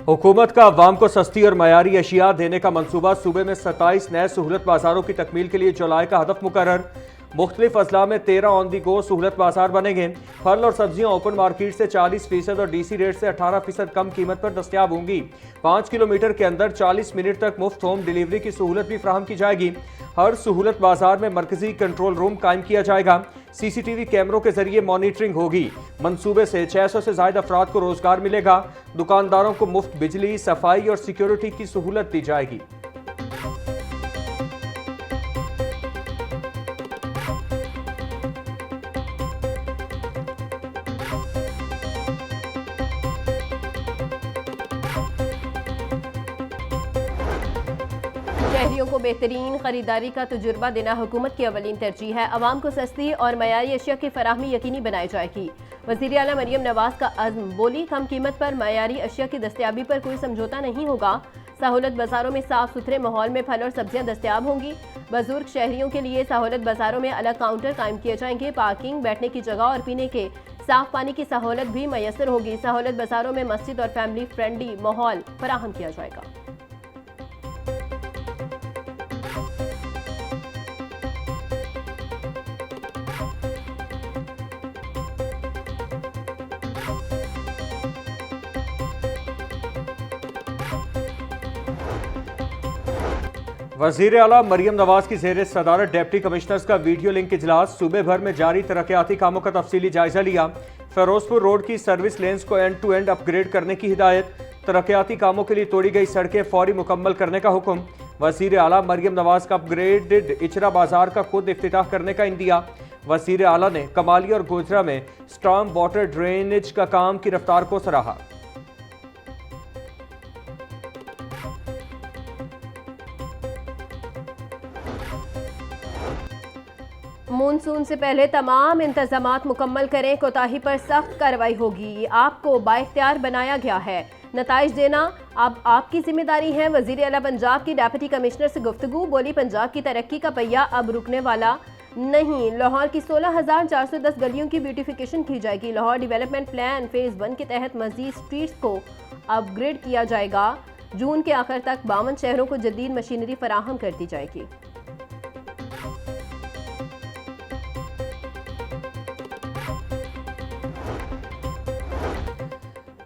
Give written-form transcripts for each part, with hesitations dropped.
हुकूमत का अवाम को सस्ती और मयारी अशिया देने का मंसूबा। सूबे में 27 नए सहूलत बाजारों की तकमील के लिए जुलाई का हदफ मुकर्रर। मुख्तलिफ अजला में 13 ऑन दी गो सहूलत बाजार बनेंगे। फल और सब्जियां ओपन मार्केट से 40% और डीसी रेट से 18% कम कीमत पर दस्तयाब होंगी। 5 किलोमीटर के अंदर 40 मिनट तक मुफ्त होम डिलीवरी की सहूलत भी फराहम की जाएगी। हर सहूलत बाजार में मरकजी कंट्रोल रूम कायम किया जाएगा। सीसीटीवी कैमरों के जरिए मॉनिटरिंग होगी। मंसूबे से 600 से ज्यादा अफराद को रोजगार मिलेगा। दुकानदारों को मुफ्त बिजली, सफाई और सिक्योरिटी की सहूलत दी जाएगी। शहरियों को बेहतरीन खरीदारी का तजुर्बा देना हुकूमत की अवलीन तरजीह है। अवाम को सस्ती और मयारी अशिया की फराहमी यकीनी बनाई जाएगी। वज़ीर आला मरियम नवाज का अज़्म, बोली कम कीमत पर मयारी अशिया की दस्तयाबी पर कोई समझौता नहीं होगा। सहूलत बाजारों में साफ सुथरे माहौल में फल और सब्जियां दस्तयाब होंगी। बुजुर्ग शहरियों के लिए सहूलत बाजारों में अलग काउंटर कायम किए जाएंगे। पार्किंग, बैठने की जगह और पीने के साफ पानी की सहूलत भी मैसर होगी। सहूलत बाजारों में मस्जिद और फैमिली फ्रेंडली माहौल फराहम किया जाएगा। वज़ीर आला मरियम नवाज की ज़ेर सदारत डिप्टी कमिश्नर्स का वीडियो लिंक इजलास। सूबे भर में जारी तरक्याती कामों का तफसीली जायजा लिया। फिरोजपुर रोड की सर्विस लेन्स को एंड टू एंड अपग्रेड करने की हिदायत। तरक्याती कामों के लिए तोड़ी गई सड़कें फौरी मुकम्मल करने का हुक्म। वज़ीर आला मरियम नवाज का अपग्रेडेड इचरा बाजार का खुद इफ्तिताह करने का इंदिया। वज़ीर आला ने कमाली और गोजरा में स्टॉर्म वाटर ड्रेनेज का काम की रफ्तार को सराहा। मानसून से पहले तमाम इंतजामात मुकम्मल करें। कोताही पर सख्त कार्रवाई होगी। आपको बाइख्तियार बनाया गया है। नताइज देना अब आपकी जिम्मेदारी है। वज़ीर आला पंजाब की डिप्टी कमिश्नर से गुफ्तगू, बोली पंजाब की तरक्की का पहिया अब रुकने वाला नहीं। लाहौर की 16,410 गलियों की ब्यूटिफिकेशन की जाएगी। लाहौर डेवलपमेंट प्लान फेज़ 1 के तहत मज़ीद स्ट्रीट्स को अपग्रेड किया जाएगा। जून के आखिर तक 52 शहरों को जदीद मशीनरी फराहम कर दी जाएगी।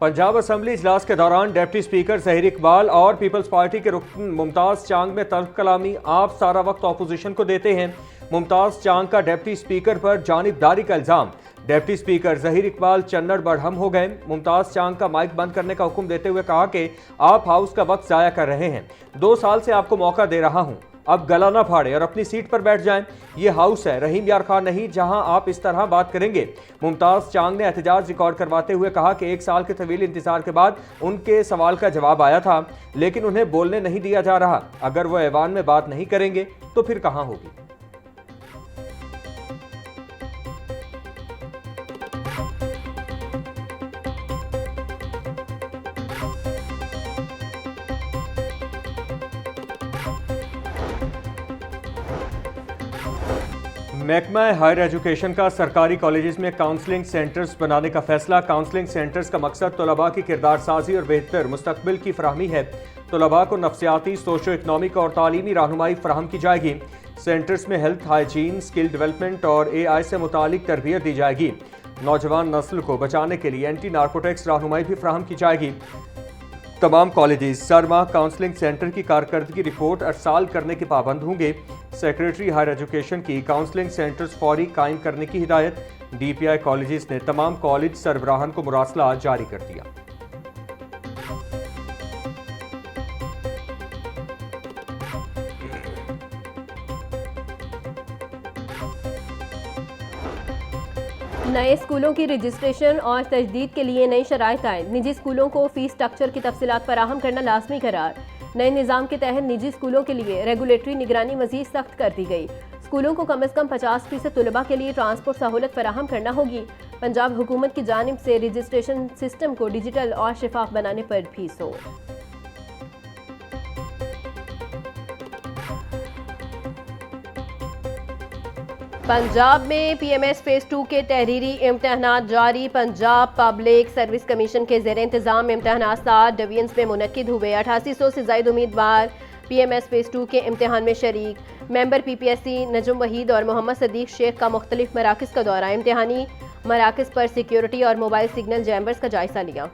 पंजाब असम्बली इजलास के दौरान डिप्टी स्पीकर ज़हीर इकबाल और पीपल्स पार्टी के रुकन मुमताज़ चांग में तल्ख कलामी। आप सारा वक्त अपोजिशन को देते हैं। मुमताज़ चांग का डिप्टी स्पीकर पर जानिबदारी का इल्ज़ाम। डिप्टी स्पीकर ज़हीर इकबाल चन्नड़ बढ़म हो गए। मुमताज़ चांग का माइक बंद करने का हुक्म देते हुए कहा कि आप हाउस का वक्त ज़ाया कर रहे हैं। 2 साल से आपको मौका दे रहा हूं, अब गला ना फाड़े और अपनी सीट पर बैठ जाएं। ये हाउस है, रहीम यार खान नहीं, जहां आप इस तरह बात करेंगे। मुमताज़ चांग ने एहतजाज रिकॉर्ड करवाते हुए कहा कि 1 साल के तवील इंतजार के बाद उनके सवाल का जवाब आया था, लेकिन उन्हें बोलने नहीं दिया जा रहा। अगर वो ऐवान में बात नहीं करेंगे तो फिर कहां होगी। महकमा हायर एजुकेशन का सरकारी कॉलेजेस में काउंसलिंग सेंटर्स बनाने का फैसला। काउंसलिंग सेंटर्स का मकसद तलबा की किरदार साजी और बेहतर मुस्तकबिल की फराहमी है। तलबा को नफ्सियाती, सोशो इकनॉमिक और तालीमी रहनुमाई फराहम की जाएगी। सेंटर्स में हेल्थ, हाइजीन, स्किल डेवलपमेंट और AI से मुतालिक तरबियत दी जाएगी। नौजवान नस्ल को बचाने के लिए एंटी नार्कोटिक्स रहनुमाई भी फराहम की जाएगी। तमाम कॉलेजेस सरमा काउंसलिंग सेंटर की कारकर्दगी रिपोर्ट अरसाल करने के पाबंद होंगे। सेक्रेटरी हायर एजुकेशन की काउंसलिंग सेंटर्स फौरी कायम करने की हिदायत। DPI कॉलेजेस ने तमाम कॉलेज सरबराहान को मुरासला जारी कर दिया। नए स्कूलों की रजिस्ट्रेशन और तजदीद के लिए नई शराइत आए। निजी स्कूलों को फीस स्ट्रक्चर की तफसीलात फराहम करना लाजमी करार। नए निज़ाम के तहत निजी स्कूलों के लिए रेगुलेटरी निगरानी मजीद सख्त कर दी गई। स्कूलों को कम अज़ कम 50% तलबा के लिए ट्रांसपोर्ट सहूलत फराहम करना होगी। पंजाब हुकूमत की जानिब से रजिस्ट्रेशन सिस्टम को डिजिटल और शफाफ बनाने पर भी जोर। पंजाब में PMS फेज 2 के तहरीरी इम्तहानात जारी। पंजाब पब्लिक सर्विस कमीशन के ज़ेर इंतज़ाम इम्तहानात 7 डिवीजन्स में मुनक्किद हुए। 8800 से ज़ायद उम्मीदवार PMS फेज 2 के इम्तहान में शरीक। मेंबर PPSC नजम वहीद और मोहम्मद सदीक शेख का मुख्तलिफ मराकज़ का दौरा। इम्तहानी मराकज़ पर सिक्योरिटी और मोबाइल सिग्नल चैम्बर्स का जायजा लिया।